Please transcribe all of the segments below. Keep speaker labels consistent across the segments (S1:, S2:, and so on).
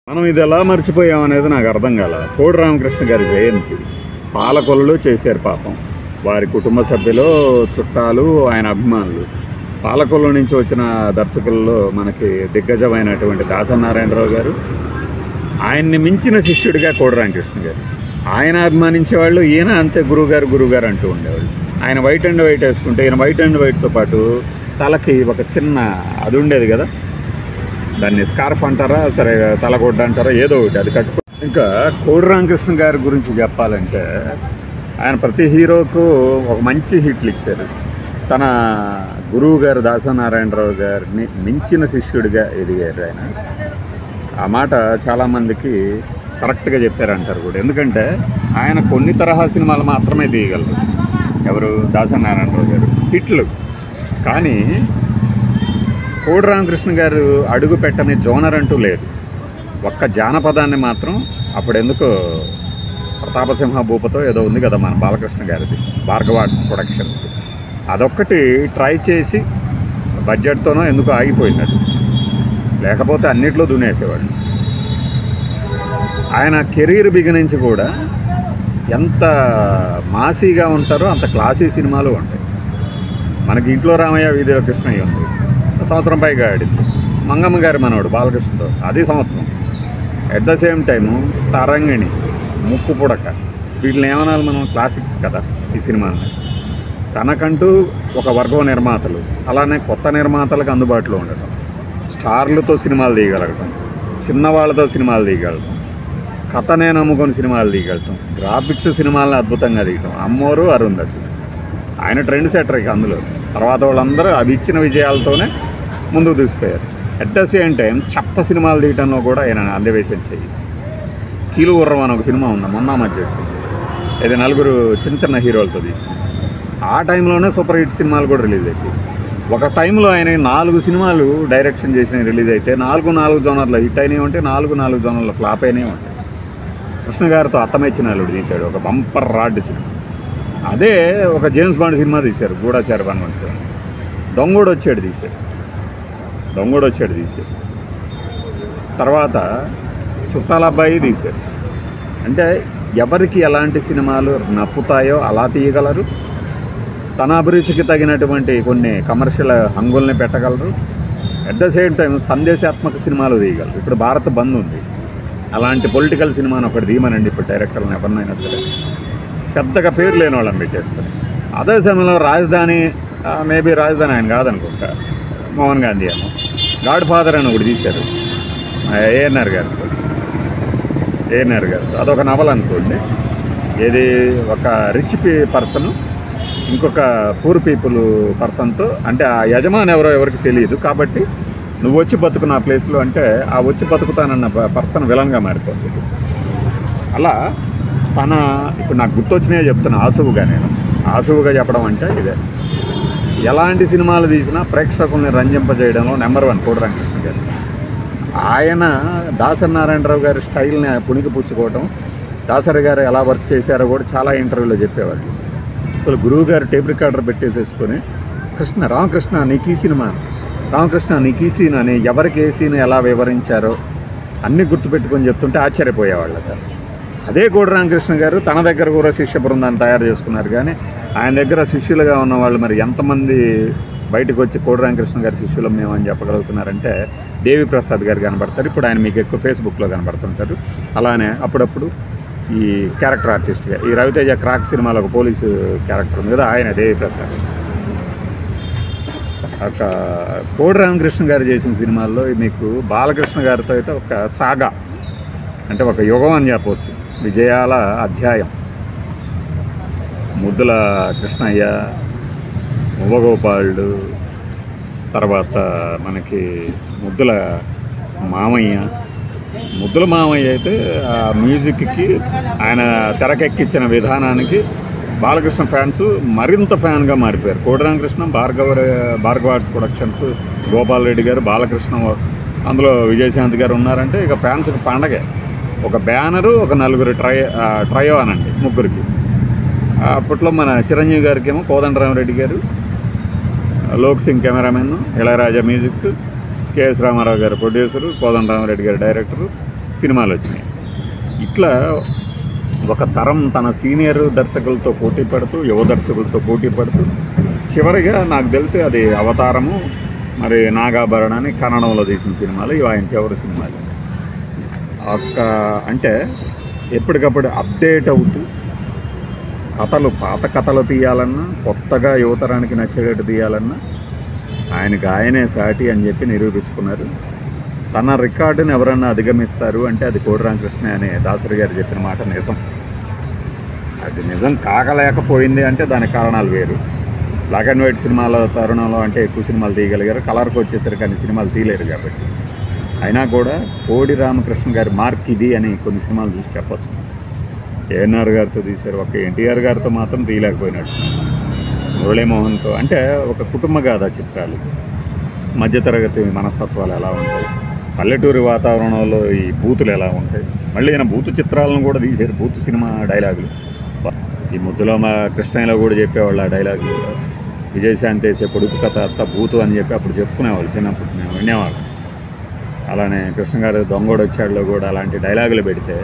S1: మనం ఇది ఎలా మర్చిపోయాం అనేది నాకు అర్థం కాల. కోడి రామకృష్ణ గారి జయంతి పాలకొల్లులో చేశారు. పాపం వారి కుటుంబ సభ్యులు, చుట్టాలు, ఆయన అభిమానులు. పాలకొల్లు నుంచి వచ్చిన దర్శకుల్లో మనకి దిగ్గజమైనటువంటి దాసనారాయణరావు గారు, ఆయన్ని మించిన శిష్యుడిగా కోడి రామకృష్ణ గారు. ఆయన అభిమానించేవాళ్ళు, ఈయన అంతే గురువుగారు అంటూ ఉండేవాళ్ళు. ఆయన వైట్ అండ్ వైట్ వేసుకుంటే, ఈయన వైట్ అండ్ వైట్తో పాటు తలకి ఒక చిన్న అది ఉండేది కదా, దాన్ని స్కార్ఫ్ అంటారా, సరే తలగొడ్డ అంటారా, ఏదో ఒకటి అది కట్టుకో. ఇంకా కోడి రామకృష్ణ గారి గురించి చెప్పాలంటే, ఆయన ప్రతి హీరోకు ఒక మంచి హిట్లు ఇచ్చారు. తన గురువు గారు దాసనారాయణరావు గారిని మించిన శిష్యుడిగా ఎదిగారు ఆయన. ఆ మాట చాలామందికి కరెక్ట్గా చెప్పారంటారు కూడా. ఎందుకంటే ఆయన కొన్ని తరహా సినిమాలు మాత్రమే తీయగలరు. ఎవరు? దాసనారాయణరావు గారు. హిట్లు. కానీ కోడి రామకృష్ణ గారు అడుగు పెట్టని జోనర్ అంటూ లేదు. ఒక్క జానపదాన్ని మాత్రం అప్పుడు ఎందుకో ప్రతాపసింహ భూపతో ఏదో ఉంది కదా మన బాలకృష్ణ గారిది, భార్గవ ఆర్ట్స్ ప్రొడక్షన్స్ది, అదొక్కటి ట్రై చేసి బడ్జెట్తోనో ఎందుకో ఆగిపోయింది అది. లేకపోతే అన్నిట్లో దున్నేసేవాడు. ఆయన కెరీర్ బిగినించి కూడా ఎంత మాసీగా ఉంటారో అంత క్లాసీ సినిమాలు ఉంటాయి. మనకి ఇంట్లో రామయ్య వీధిలో కృష్ణయ్య ఉంది, సంవత్సరం పైగా ఆడింది. మంగమ్మ గారి మనవాడు బాలకృష్ణతో, అది సంవత్సరం. అట్ ద సేమ్ టైము తరంగిణి, ముక్కు పుడక, వీటిని ఏమనాలి మనం? క్లాసిక్స్ కదా ఈ సినిమాని. తనకంటూ ఒక వర్గం నిర్మాతలు, అలానే కొత్త నిర్మాతలకు అందుబాటులో ఉండటం, స్టార్లతో సినిమాలు తీయగలగటం, చిన్నవాళ్ళతో సినిమాలు తీయగలగటం, కథనే నమ్ముకొని సినిమాలు తీయగలటం, గ్రాఫిక్స్ సినిమాలను అద్భుతంగా తీయటం. అమ్మోరు, అరుంధతి, ఆయన ట్రెండ్ సెటర్. ఇక అందులో తర్వాత వాళ్ళందరూ అవి ఇచ్చిన విజయాలతోనే ముందుకు దూసిపోయారు. అట్ ద సేమ్ టైం చెత్త సినిమాలు తీయటంలో కూడా ఆయన అందవేశం చేయి. కీలు ఉర్రం అని ఒక సినిమా ఉంది, మొన్న మధ్య వచ్చింది. ఇది నలుగురు చిన్న చిన్న హీరోలతో తీసింది. ఆ టైంలోనే సూపర్ హిట్ సినిమాలు కూడా రిలీజ్ అవుతాయి. ఒక టైంలో ఆయన 4 సినిమాలు డైరెక్షన్ చేసిన రిలీజ్ అయితే 4 జోనర్లో హిట్ అయినవి ఉంటాయి, 4 జోనర్లో ఫ్లాప్ అయినవి ఉంటాయి. కృష్ణ గారితో అత్తమెచ్చిన అల్లుడు తీశాడు, ఒక బంపర్ రాడ్ సినిమా. అదే ఒక జేమ్స్ బాండ్ సినిమా తీశారు, గూఢచారి 117. దొంగోడు వచ్చాడు తీశారు. తర్వాత చుట్టాల అబ్బాయి తీశారు. అంటే ఎవరికి ఎలాంటి సినిమాలు నప్పుతాయో అలా తీయగలరు. తన అభిరుచికి తగినటువంటి కొన్ని కమర్షియల్ హంగుల్ని పెట్టగలరు. అట్ ద సేమ్ టైం సందేశాత్మక సినిమాలు తీయగలరు. ఇప్పుడు భారత్ బంద్ ఉంది, అలాంటి పొలిటికల్ సినిమాని ఒకటి తీయమనండి ఇప్పుడు డైరెక్టర్లను ఎవరినైనా సరే, పెద్దగా పేరు లేని వాళ్ళని పెట్టేస్తారు. అదే సమయంలో రాజధాని, మేబీ రాజధాని ఆయన కాదనుకుంటా, మోహన్ గాంధీ ఏమో గాడ్ ఫాదర్ అని ఒకటి తీశారు ఏఎన్ఆర్ గారు. అదొక నవల అనుకోండి. ఇది ఒక రిచ్ పర్సన్ ఇంకొక పూర్ పీపుల్ పర్సన్తో, అంటే ఆ యజమాని ఎవరికి తెలియదు కాబట్టి నువ్వు వచ్చి బతుకు నా ప్లేస్లో అంటే, ఆ వచ్చి బతుకుతానన్న పర్సన్ విలన్గా మారిపోతుంది. అలా తన ఇప్పుడు నాకు గుర్తొచ్చినాయో చెప్తున్నా ఆసువుగా చెప్పడం అంటే ఇదే. ఎలాంటి సినిమాలు తీసినా ప్రేక్షకుల్ని రంజింపజేయడంలో నెంబర్ 1 కోడి రామకృష్ణ గారు. ఆయన దాసనారాయణరావు గారి స్టైల్ని పుణికిపుచ్చుకోవటం, దాసరి గారు ఎలా వర్క్ చేశారో కూడా చాలా ఇంటర్వ్యూలో చెప్పేవాళ్ళు. అసలు గురువు గారు టేప్ రికార్డర్ పెట్టేసేసుకొని రామకృష్ణ నీకు ఈ సినిమా, రామకృష్ణ నీకు ఈ సీన్ అని ఎవరికి ఏ సీన్ ఎలా వివరించారో అన్నీ గుర్తుపెట్టుకొని చెప్తుంటే ఆశ్చర్యపోయేవాళ్ళట. అదే కోడి రామకృష్ణ గారు తన దగ్గర కూడా శిష్య బృందాన్ని తయారు చేసుకున్నారు. కానీ ఆయన దగ్గర శిష్యులుగా ఉన్నవాళ్ళు మరి ఎంతమంది బయటకు వచ్చి కోడి రామకృష్ణ గారి శిష్యులు మేమని చెప్పగలుగుతున్నారంటే, దేవి ప్రసాద్ గారు కనబడతారు. ఇప్పుడు ఆయన మీకు ఎక్కువ ఫేస్బుక్లో కనబడుతుంటారు. అలానే అప్పుడప్పుడు ఈ క్యారెక్టర్ ఆర్టిస్ట్గా ఈ రవితేజ క్రాక్ సినిమాలో ఒక పోలీసు క్యారెక్టర్ ఉంది కదా, ఆయన దేవి ప్రసాద్. ఒక కోడి రామకృష్ణ గారు చేసిన సినిమాల్లో మీకు బాలకృష్ణ గారితో అయితే ఒక సాగా, అంటే ఒక యుగం అని చెప్పవచ్చు. విజయాల అధ్యాయం. ముద్దుల కృష్ణయ్య, మువ్వగోపాలుడు, తర్వాత మనకి ముద్దుల మామయ్య అయితే ఆ మ్యూజిక్కి ఆయన తెరకెక్కించిన విధానానికి బాలకృష్ణ ఫ్యాన్స్ మరింత ఫ్యాన్గా మారిపోయారు. కోడి రామకృష్ణ, భార్గవ ఆర్ట్స్ ప్రొడక్షన్స్, గోపాల్ రెడ్డి గారు, బాలకృష్ణ, అందులో విజయశాంతి గారు ఉన్నారంటే ఇక ఫ్యాన్స్కి పండగే. ఒక బ్యానరు, ఒక 4 ట్రయో అనండి, ముగ్గురికి. అప్పట్లో మన చిరంజీవి గారికి ఏమో కోదండరామరెడ్డి గారు, Lok Singh cameraman, Ilaiyaraaja music, KS Rama Rao గారు ప్రొడ్యూసరు, కోదండరామరెడ్డి గారు డైరెక్టరు, సినిమాలు వచ్చినాయి. ఇట్లా ఒక తరం తన సీనియర్ దర్శకులతో పోటీ పడుతూ, యువ దర్శకులతో పోటీ పడుతూ చివరిగా నాకు తెలిసి అది అవతారము, మరి నాగాభరణ అని కన్నడంలో తీసిన సినిమాలు ఇవి ఆయన చివరి సినిమాలు. అంటే ఎప్పటికప్పుడు అప్డేట్ అవుతూ కథలు, పాత కథలు తీయాలన్నా, కొత్తగా యువతరానికి నచ్చేటట్టు తీయాలన్నా ఆయనే సాటి అని చెప్పి నిరూపించుకున్నారు. తన రికార్డుని ఎవరన్నా అధిగమిస్తారు అంటే అది కోడి రామకృష్ణ అనే దాసరి గారు చెప్పిన మాట నిజం. అది నిజం కాకలేకపోయింది అంటే దానికి కారణాలు వేరు. బ్లాక్ అండ్ వైట్ సినిమాల తరుణంలో అంటే ఎక్కువ సినిమాలు తీయగలిగారు, కలర్కి వచ్చేసరికి అన్ని సినిమాలు తీయలేరు. కాబట్టి అయినా కూడా కోడి రామకృష్ణ గారి మార్క్ ఇది అని కొన్ని సినిమాలు చూసి చెప్పచ్చు. ఏఎన్ఆర్ గారితో తీశారు, ఒక ఎన్టీఆర్ గారితో మాత్రం తీయలేకపోయినట్టు. మురళీమోహన్తో అంటే ఒక కుటుంబ గాథ చిత్రాలు, మధ్యతరగతి మనస్తత్వాలు ఎలా ఉంటాయి, పల్లెటూరి వాతావరణంలో ఈ బూతులు ఎలా ఉంటాయి. మళ్ళీ ఈయన బూతు చిత్రాలను కూడా తీశారు, బూతు సినిమా డైలాగులు. ఈ ముద్దులో మా కృష్ణయ్యలో కూడా చెప్పేవాళ్ళు ఆ డైలాగులు. విజయశాంతి వేసే పొడుపు కథ అంతా బూతు అని చెప్పి అప్పుడు చెప్పుకునేవాళ్ళు, చిన్నప్పుడు మేము వినేవాళ్ళు. అలానే కృష్ణ గారు దొంగోడు వచ్చాడులో కూడా అలాంటి డైలాగులు పెడితే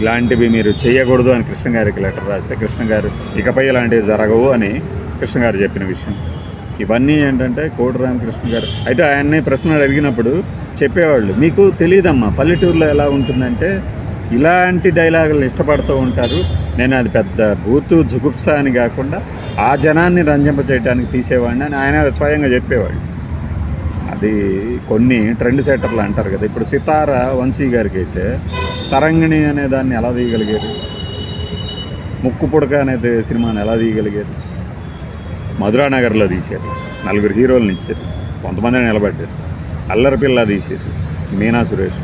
S1: ఇలాంటివి మీరు చేయకూడదు అని కృష్ణ గారికి లెటర్ రాస్తే కృష్ణ గారు ఇకపై ఇలాంటివి జరగవు అని కృష్ణ గారు చెప్పిన విషయం. ఇవన్నీ ఏంటంటే కోడి రామకృష్ణ గారు అయితే ఆయన్ని ప్రశ్నలు అడిగినప్పుడు చెప్పేవాళ్ళు, మీకు తెలియదమ్మా పల్లెటూరులో ఎలా ఉంటుందంటే ఇలాంటి డైలాగులను ఇష్టపడుతూ ఉంటారు, నేను అది పెద్ద బూతు జుగుప్స అని కాకుండా ఆ జనాన్ని రంజింపచేయడానికి తీసేవాడిని అని ఆయన స్వయంగా చెప్పేవాళ్ళు. అది కొన్ని ట్రెండ్ సెటర్లు అంటారు కదా. ఇప్పుడు సితార వంశీ గారికి అయితే తరంగిణి అనే దాన్ని ఎలా తీయగలిగారు, ముక్కు పుడక అనేది సినిమాని ఎలా తీయగలిగారు. మధురానగర్లో తీశారు, 4 హీరోలను ఇచ్చారు, కొంతమందిని నిలబడ్డారు. అల్లరిపిల్ల తీశారు, మీనా సురేష్.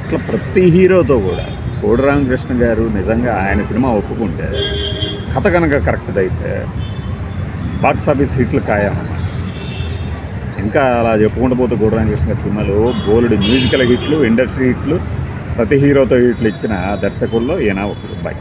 S1: ఇట్లా ప్రతి హీరోతో కూడా కోడి రామకృష్ణ గారు నిజంగా ఆయన సినిమా ఒప్పుకుంటే కథ కనుక కరెక్ట్ది అయితే బాక్స్ ఆఫీస్ హిట్లు ఖాయమన్నమాట. ఇంకా అలా చెప్పుకుంటూ పోతే కోడి రామకృష్ణ గారి సినిమాలు బోలెడు మ్యూజికల్ హిట్లు, ఇండస్ట్రీ హిట్లు, ప్రతి హీరోతో హిట్లు ఇచ్చిన దర్శకుల్లో ఈయన ఒకడు. బై.